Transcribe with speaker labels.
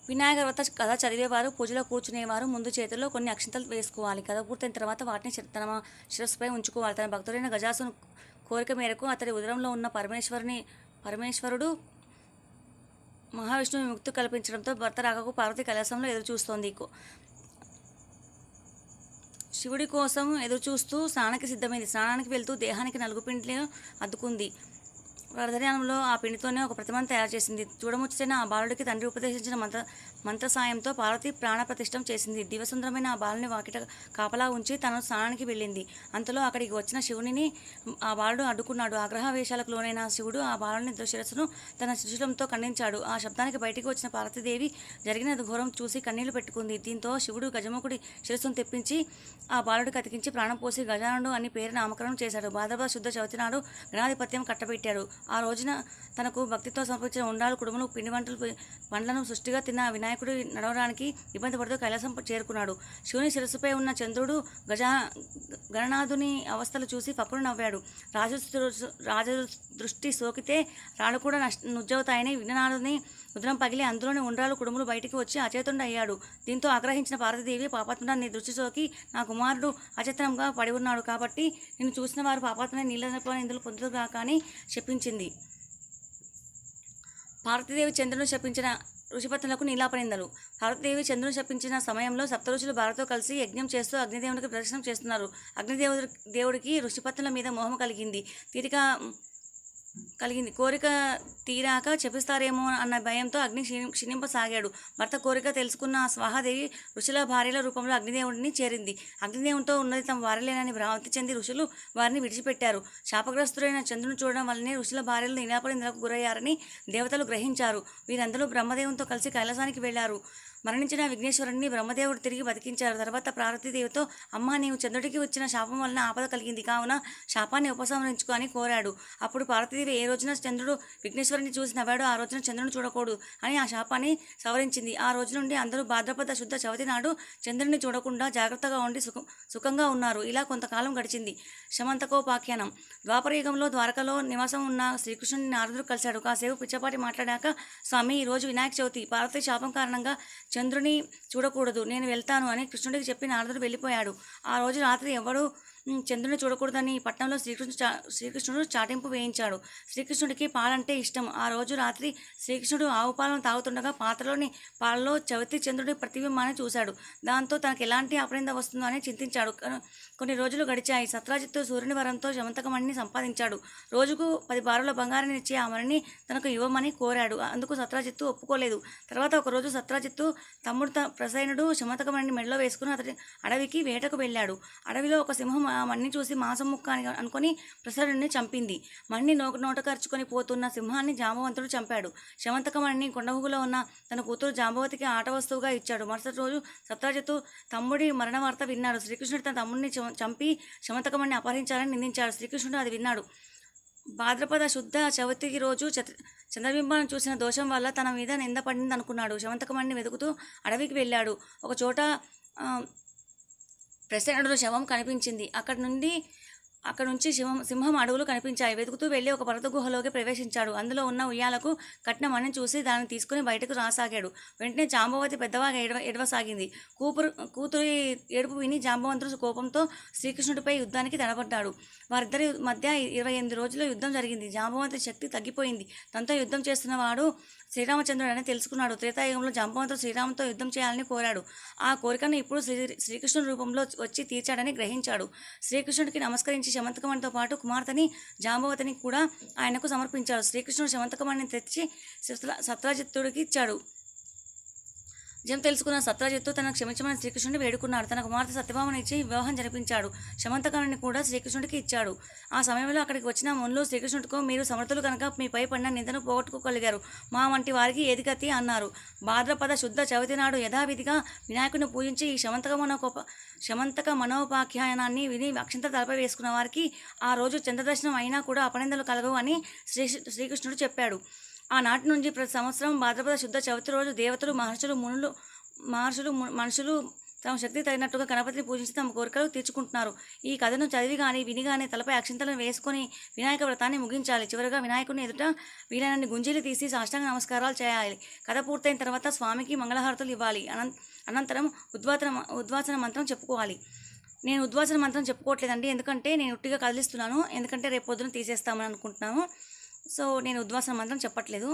Speaker 1: వినాయక వ్రత కథ చదివేవారు పూజలో కూర్చునేవారు ముందు చేతుల్లో కొన్ని అక్షింతలు వేసుకోవాలి. కథ పూర్తయిన తర్వాత వాటిని తన శిరస్సుపై ఉంచుకోవాలి. తన భక్తుడైన గజాసును కోరిక మేరకు అతడి ఉదరంలో ఉన్న పరమేశ్వరుడు మహావిష్ణువు విముక్తి కల్పించడంతో భర్త రాకకు పార్వతి కైలాసంలో ఎదురుచూస్తోంది. శివుడి కోసం ఎదురుచూస్తూ స్నానానికి సిద్ధమైంది. స్నానానికి వెళ్తూ దేహానికి నలుగు పిండిని అద్దుకుంది. వరదర్యానంలో ఆ పిండితోనే ఒక ప్రతిమను తయారు చేసింది. చూడముచ్చటైన ఆ బాలుడికి తండ్రి ఉపదేశించిన మంత్ర సాయంతో పార్వతి ప్రాణప్రతిష్ఠం చేసింది. దివసుందరమైన ఆ బాలుని వాకిట కాపలా ఉంచి తను స్నానానికి వెళ్ళింది. అంతలో అక్కడికి వచ్చిన శివునిని ఆ బాలుడు అడ్డుకున్నాడు. ఆగ్రహవేశాలకు లోనైన శివుడు ఆ బాలుని శిరస్సును తన శిశులంతో ఖండించాడు. ఆ శబ్దానికి బయటికి వచ్చిన పార్వతీదేవి జరిగిన ఘోరం చూసి కన్నీళ్లు పెట్టుకుంది. దీంతో శివుడు గజముఖుడి శిరస్సును తెప్పించి ఆ బాలుడికి అతికించి ప్రాణం పోసి గజానుడు అని పేరు నామకరణం చేశాడు. భాద్రపద శుద్ధ చవితి నాడు గణాధిపత్యం కట్టబెట్టాడు. ఆ రోజున తనకు భక్తితో సమర్పించిన ఉండాలు కుడుములు పిండి వంటలను సృష్టిగా తిన్న వినాయకుడు నడవడానికి ఇబ్బంది పడుతూ కైలాసం చేరుకున్నాడు. శివుని శిరస్సుపై ఉన్న చంద్రుడు గణనాథుని అవస్థలు చూసి పక్కును నవ్వాడు. రాజు దృష్టి సోకితే రాళ్ళు కూడా నుజ్జవుతాయని విఘ్ననాథుని ఉదరం పగిలి అందులోని ఉండ్రాలు కుడుములు బయటికి వచ్చి అచేతుండ అయ్యాడు. దీంతో ఆగ్రహించిన పార్వతీదేవి, పాపాత్ముడా, నీ దృష్టి సోకి నా కుమారుడు అచేతనంగా పడి ఉన్నాడు కాబట్టి నిన్ను చూసిన వారు పాపాత్మని నీళ్ళ ఇందులో పొందుతుగా కానీ శపించింది. పార్వతీదేవి చంద్రుని శపించిన ఋషిపత్నులకు నీలాపనిందలు. పార్వతీదేవి చంద్రుని శపించిన సమయంలో సప్తఋషులు భారతో కలిసి యజ్ఞం చేస్తూ అగ్నిదేవునికి ప్రదర్శనం చేస్తున్నారు. అగ్నిదేవుడికి ఋషిపత్నుల మీద మోహం కలిగింది. కోరిక తీరాక చెప్పిస్తారేమో అన్న భయంతో అగ్ని క్షీణింపసాగాడు. భర్త కోరిక తెలుసుకున్న స్వాహాదేవి ఋషుల భార్యల రూపంలో అగ్నిదేవుడిని చేరింది. అగ్నిదేవునితో ఉన్నది తమ భార్యలేనని భ్రాంతి చెంది ఋషులు వారిని విడిచిపెట్టారు. శాపగ్రస్తుడైన చంద్రుని చూడడం వల్లనే ఋషుల భార్యలు నీలాపనిందలకు గురయ్యారని దేవతలు గ్రహించారు. వీరందరూ బ్రహ్మదేవునితో కలిసి కైలాసానికి వెళ్లారు. మరణించిన విఘ్నేశ్వరుడిని బ్రహ్మదేవుడు తిరిగి బతికించారు. తర్వాత పార్వతీదేవితో, అమ్మ, నీవు చంద్రుడికి వచ్చిన శాపం వలన ఆపద కలిగింది కావున శాపాన్ని ఉపసంహరించుకో అని కోరాడు. అప్పుడు పార్వతీదేవి ఏ రోజున చంద్రుడు విఘ్నేశ్వరుని చూసి నవ్వాడో ఆ రోజున చంద్రుని చూడకూడదు అని ఆ శాపాన్ని సవరించింది. ఆ రోజు నుండి అందరూ భాద్రపద శుద్ధ చవితి నాడు చంద్రుడిని చూడకుండా జాగ్రత్తగా ఉండి సుఖంగా ఉన్నారు. ఇలా కొంతకాలం గడిచింది. శమంతకోపాఖ్యానం. ద్వాపరయుగంలో ద్వారకలో నివాసం ఉన్న శ్రీకృష్ణుని నారదుడు కలిశాడు. కాసేపు పిచ్చపాటి మాట్లాడాక, స్వామి, ఈరోజు వినాయక చవితి, పార్వతి శాపం కారణంగా చంద్రుని చూడకూడదు, నేను వెళ్తాను అని కృష్ణుడికి చెప్పి నారదుడు వెళ్ళిపోయాడు. ఆ రోజు రాత్రి ఎవరూ చంద్రుడిని చూడకూడదని పట్టణంలో శ్రీకృష్ణుడు చాటింపు వేయించాడు. శ్రీకృష్ణుడికి పాలంటే ఇష్టం. ఆ రోజు రాత్రి శ్రీకృష్ణుడు ఆవు పాలను తాగుతుండగా పాత్రలోని పాలలో చవితి చంద్రుడి ప్రతిబింబాన్ని చూశాడు. దాంతో తనకు ఎలాంటి అపనింద వస్తుందో అని చింతించాడు. కొన్ని రోజులు గడిచాయి. సత్రాజిత్తు సూర్యుని వరంతో శమంతకమణిని సంపాదించాడు. రోజుకు 10 బారుల బంగారాన్ని ఇచ్చి ఆ మణిని తనకు ఇవ్వమని కోరాడు. అందుకు సత్రాజిత్తు ఒప్పుకోలేదు. తర్వాత ఒకరోజు సత్రాజిత్తు తమ్ముడు ప్రసయనుడు శమంతకమణిని మెడలో వేసుకుని అతడి అడవికి వేటకు వెళ్ళాడు. అడవిలో ఒక సింహం ఆ మణిని చూసి మాంసం ముక్క అని అనుకుని ప్రసరుడిని చంపింది. మణిని నోట ఖర్చుకొని పోతున్న సింహాన్ని జాంబవంతుడు చంపాడు. శమంతకమణిని కొండహుగులో ఉన్న తన కూతురు జాంబవతికి ఆట వస్తువుగా ఇచ్చాడు. మరుసటి రోజు సత్రాజిత్తు తమ్ముడి మరణ వార్త విన్నాడు. శ్రీకృష్ణుడు తన తమ్ముడిని చంపి శమంతకమణిని అపహరించాలని నిందించాడు. శ్రీకృష్ణుడు అది విన్నాడు. భాద్రపద శుద్ధ చవితికి రోజు చంద్రబింబాన్ని చూసిన దోషం వల్ల తన మీద నింద పడింది అనుకున్నాడు. శమంతకమణిని వెతుకుతూ అడవికి వెళ్ళాడు. ఒక చోట ప్రసన్నుడు శవం కనిపించింది. అక్కడ నుంచి సింహం అడవులు కనిపించాయి. వెతుకుతూ వెళ్ళి ఒక పర్వత గుహలోకి ప్రవేశించాడు. అందులో ఉన్న ఉయ్యాలకు కట్టిన మణిని చూసి దాన్ని తీసుకుని బయటకు రాసాగాడు. వెంటనే జాంబవతి పెద్దవాగా ఎడవసాగింది. కూతురి ఏడుపు విని జాంబవంతుడు కోపంతో శ్రీకృష్ణుడిపై యుద్ధానికి తడబడ్డాడు. వారిద్దరి మధ్య 28 రోజులు యుద్ధం జరిగింది. జాంబవంతుడి శక్తి తగ్గిపోయింది. తనతో యుద్ధం చేస్తున్నవాడు శ్రీరామచంద్రుడని తెలుసుకున్నాడు. త్రేతాయుగంలో జాంబవంతుడు శ్రీరాముతో యుద్ధం చేయాలని కోరాడు. ఆ కోరికను ఇప్పుడు శ్రీకృష్ణుడి రూపంలో వచ్చి తీర్చాడని గ్రహించాడు. శ్రీకృష్ణుడికి నమస్కరించి శమంతకమణితో పాటు కుమార్తెని జాంబవతిని కూడా ఆయనకు సమర్పించాడు. శ్రీకృష్ణుడు శమంతకమణిని తెచ్చి సత్రాజిత్తుడికి ఇచ్చాడు. నిజం తెలుసుకున్న సత్రాజిత్తు తనకు క్షమించమని శ్రీకృష్ణుడిని వేడుకున్నాడు. తన కుమార్తె సత్యభామను ఇచ్చి వివాహం జరిపించాడు. శమంతకమణిని కూడా శ్రీకృష్ణుడికి ఇచ్చాడు. ఆ సమయంలో అక్కడికి వచ్చిన మునులు శ్రీకృష్ణుడికి మీరు సమర్థులు కనుక మీపై పడిన నిందను పోగొట్టుకోగలిగారు. మా వంటి వారికి ఏది గతి అన్నారు. భాద్రపద శుద్ధ చవితి నాడు యథావిధిగా వినాయకుడిని పూజించి ఈ శమంతక మనోపాఖ్యానాన్ని విని అక్షంత తలపై వేసుకున్న వారికి ఆ రోజు చంద్రదర్శనం అయినా కూడా అపనిందలు కలగవు అని శ్రీకృష్ణుడు చెప్పాడు. ఆనాటి నుంచి ప్రతి సంవత్సరం భాద్రపద శుద్ధ చవితి రోజు దేవతలు, మనుషులు తమ శక్తి తగినట్టుగా గణపతిని పూజించి తమ కోరికలు తీర్చుకుంటున్నారు. ఈ కథను చదివి కానీ విని కానీ తలపై అక్షింతలను వేసుకొని వినాయక వ్రతాన్ని ముగించాలి. చివరిగా వినాయకుడిని ఎదుట వీలైనన్ని గుంజీలు తీసి సాష్టాంగ నమస్కారాలు చేయాలి. కథ పూర్తయిన తర్వాత స్వామికి మంగళహారతులు ఇవ్వాలి. అనంతరం ఉద్వాసన మంత్రం చెప్పుకోవాలి. నేను ఉద్వాసన మంత్రం చెప్పుకోవట్లేదండి, ఎందుకంటే నేను ఉట్టిగా కదిలిస్తున్నాను. ఎందుకంటే రేపు పొద్దున తీసేస్తామని అనుకుంటున్నాను. సో నేను ఉద్వాసన మంత్రం చెప్పట్లేదు.